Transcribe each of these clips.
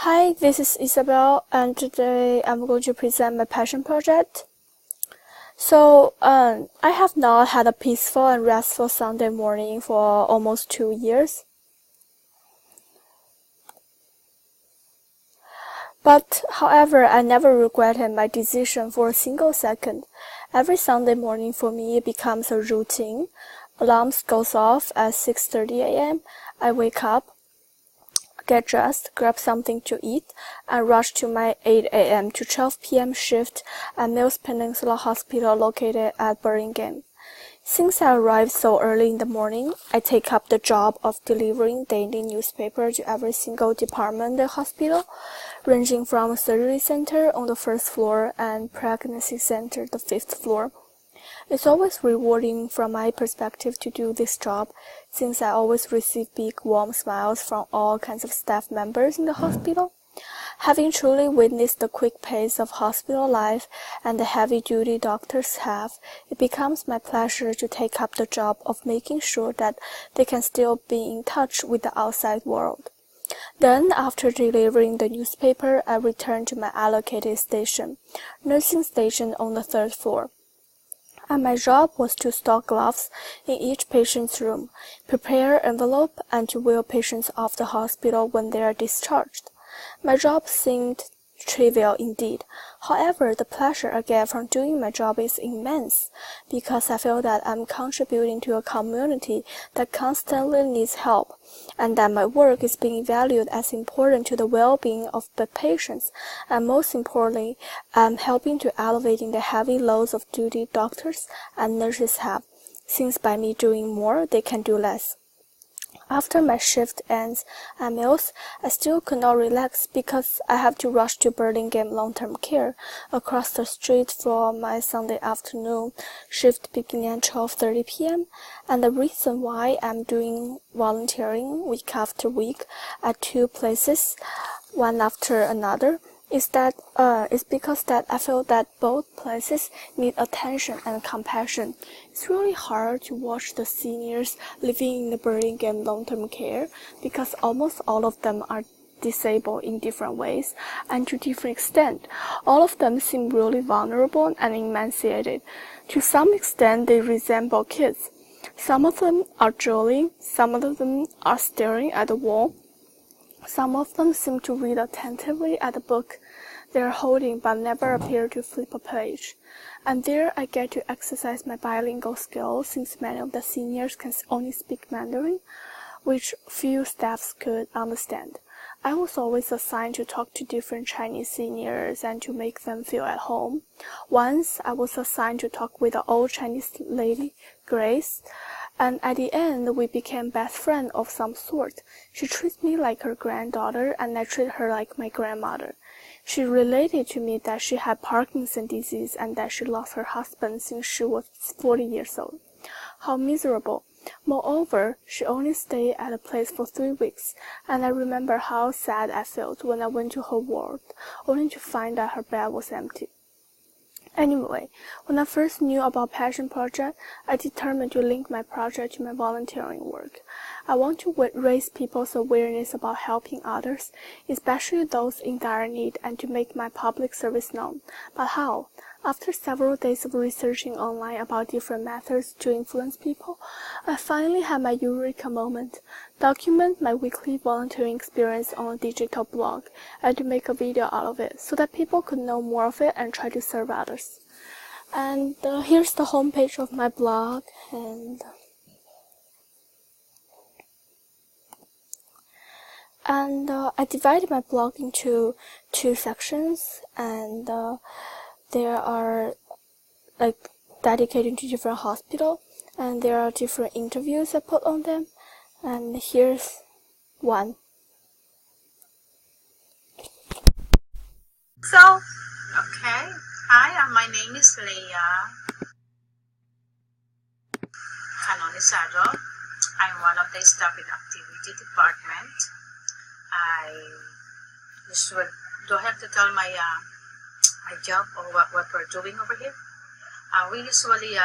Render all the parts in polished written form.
Hi, this is Isabel, and today I'm going to present my passion project. I have not had a peaceful and restful Sunday morning for almost 2 years. However, I never regretted my decision for a single second. Every Sunday morning for me it becomes a routine. Alarms goes off at 6:30 a.m. I wake up, get dressed, grab something to eat, and rush to my 8 a.m. to 12 p.m. shift at Mills Peninsula Hospital located at Birmingham. Since I arrived so early in the morning, I take up the job of delivering daily newspaper to every single department in the hospital, ranging from surgery center on the first floor and pregnancy center the fifth floor. It's always rewarding from my perspective to do this job, since I always receive big warm smiles from all kinds of staff members in the hospital. Having truly witnessed the quick pace of hospital life and the heavy-duty doctors have, it becomes my pleasure to take up the job of making sure that they can still be in touch with the outside world. Then, after delivering the newspaper, I return to my allocated station, nursing station on the third floor. And my job was to stock gloves in each patient's room, prepare envelope, and to wheel patients off the hospital when they are discharged. My job seemed trivial indeed. However, the pleasure I get from doing my job is immense, because I feel that I'm contributing to a community that constantly needs help, and that my work is being valued as important to the well-being of the patients, and most importantly, I'm helping to elevating the heavy loads of duty doctors and nurses have, since by me doing more, they can do less. After my shift ends at Mills, I still could not relax because I have to rush to Birmingham long-term care across the street for my Sunday afternoon shift beginning at 12:30 p.m. And the reason why I'm doing volunteering week after week at two places, one after another, is because I feel that both places need attention and compassion. It's really hard to watch the seniors living in the Birmingham long-term care because almost all of them are disabled in different ways and to different extent. All of them seem really vulnerable and emaciated. To some extent, they resemble kids. Some of them are drooling, some of them are staring at the wall. Some of them seem to read attentively at the book they are holding but never appear to flip a page. And there I get to exercise my bilingual skills since many of the seniors can only speak Mandarin, which few staffs could understand. I was always assigned to talk to different Chinese seniors and to make them feel at home. Once I was assigned to talk with an old Chinese lady, Grace, and at the end we became best friends of some sort. She treats me like her granddaughter and I treat her like my grandmother. She related to me that she had Parkinson's disease and that she lost her husband since she was 40 years old. How miserable. Moreover, she only stayed at the place for 3 weeks, and I remember how sad I felt when I went to her ward, only to find that her bed was empty. Anyway, when I first knew about Passion Project, I determined to link my project to my volunteering work. I want to raise people's awareness about helping others, especially those in dire need, and to make my public service known. But how? After several days of researching online about different methods to influence people, I finally had my eureka moment. Document my weekly volunteering experience on a digital blog and to make a video out of it so that people could know more of it and try to serve others. And here's the homepage of my blog, and I divided my blog into 2 sections, and there are dedicated to different hospital, and there are different interviews I put on them, and here's one. Okay. Hi, my name is Leah Canonisado. I'm one of the staff in activity department. I usually do I have to tell my job or what we're doing over here. We usually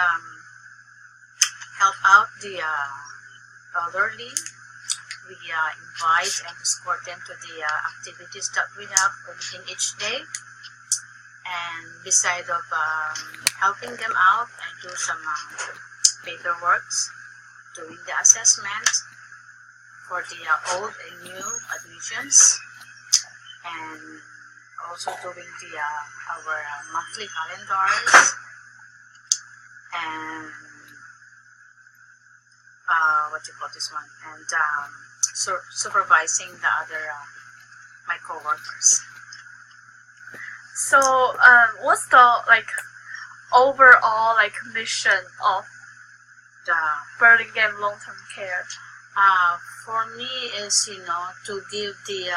help out the elderly we invite and escort them to the activities that we have within each day. And beside of helping them out, I do some paperwork, doing the assessment for the old and new admissions, and also doing the our monthly calendars, and what do you call this one, and supervising the other my coworkers. So, what's the overall mission of The Burlingame long-term care? For me is to give the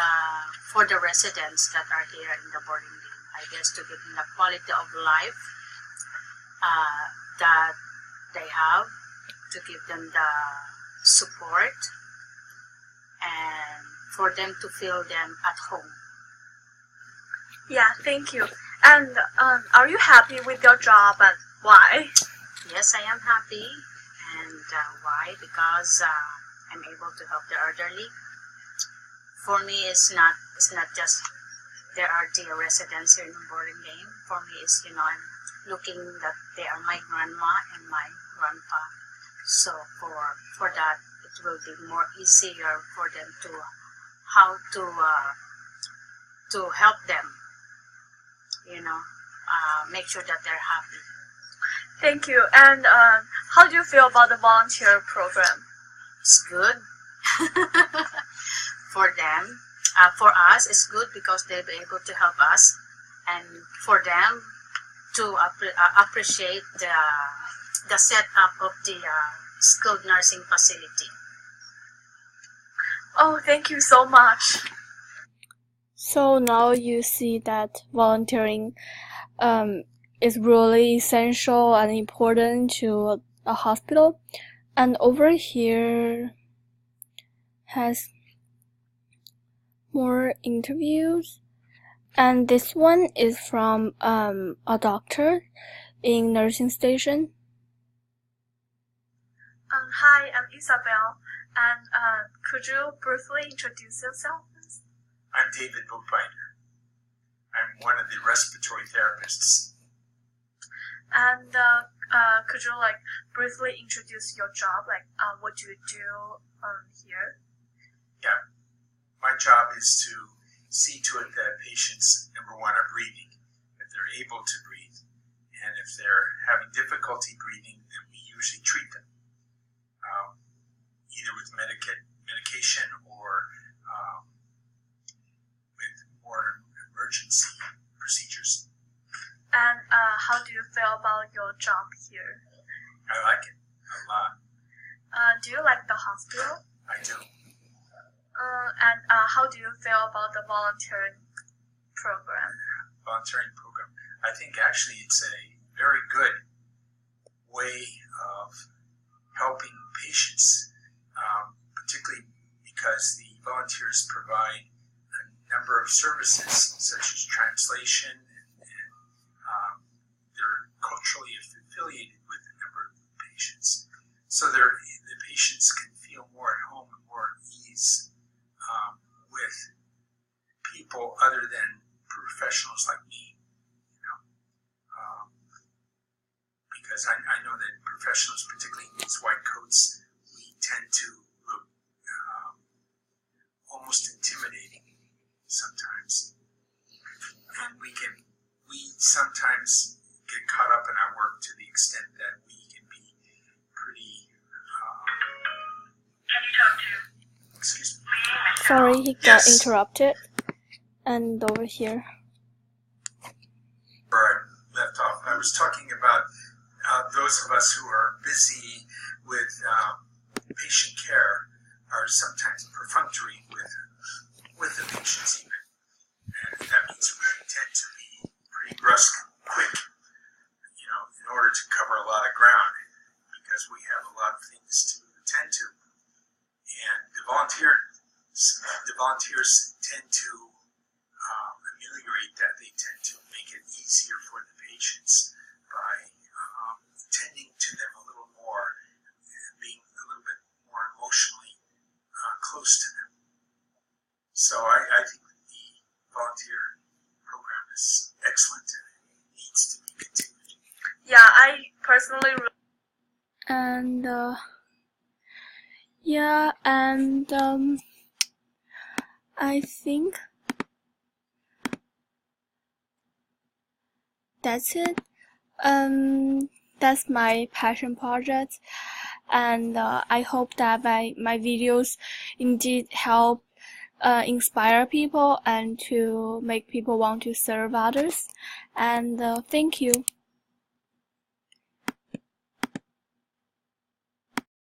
for the residents that are here in the Burlingame, I guess, to give them the quality of life that they have, to give them the support, and for them to feel them at home. Yeah, thank you. And are you happy with your job, and why? Yes, I am happy. And why? Because I'm able to help the elderly. For me, it's not just there are the residents here in Burlingame. For me, it's I'm looking that they are my grandma and my grandpa. So for that, it will be more easier for them to how to help them. Make sure that they're happy. Thank you. And how do you feel about the volunteer program? It's good for them. For us, it's good because they'll be able to help us, and for them to appreciate the setup of the skilled nursing facility. Oh, thank you so much. So now you see that volunteering is really essential and important to a hospital. And over here has more interviews. And this one is from a doctor in nursing station. Hi, I'm Isabel. And could you briefly introduce yourself? I'm David Buchbinder. I'm one of the respiratory therapists. And could you briefly introduce your job? What do you do here? Yeah. My job is to see to it that patients, number one, are breathing, that they're able to breathe. And if they're having difficulty breathing, then we usually treat them, either with medication or with more emergency procedures. And how do you feel about your job here? I like it a lot. Do you like the hospital? I do. And how do you feel about the volunteering program? Volunteering program. I think actually it's a very good way of helping patients, particularly because the volunteers provide a number of services such as translation, and they're culturally affiliated with a number of patients. So the patients can feel more at home and more at ease with people other than professionals like me, because I know that professionals, particularly in these white coats, we tend to look almost intimidating sometimes, and we sometimes get caught up in our work to the extent that we can be pretty. Can you talk to? Excuse me. Sorry, he got interrupted. And over here. Where I left off, I was talking about those of us who are busy with patient care are sometimes perfunctory with the patients even. And that means we tend to be pretty brusque, quick, in order to cover a lot of ground, because we have a lot of things to attend to. And the volunteers tend to ameliorate that. They tend to make it easier for the patients by tending to them a little more, being a little bit more emotionally close to them. So I think the volunteer program is excellent and it needs to be continued. Yeah, I personally And yeah, and I think that's it. That's my passion project, and I hope that my videos indeed help inspire people and to make people want to serve others. And thank you.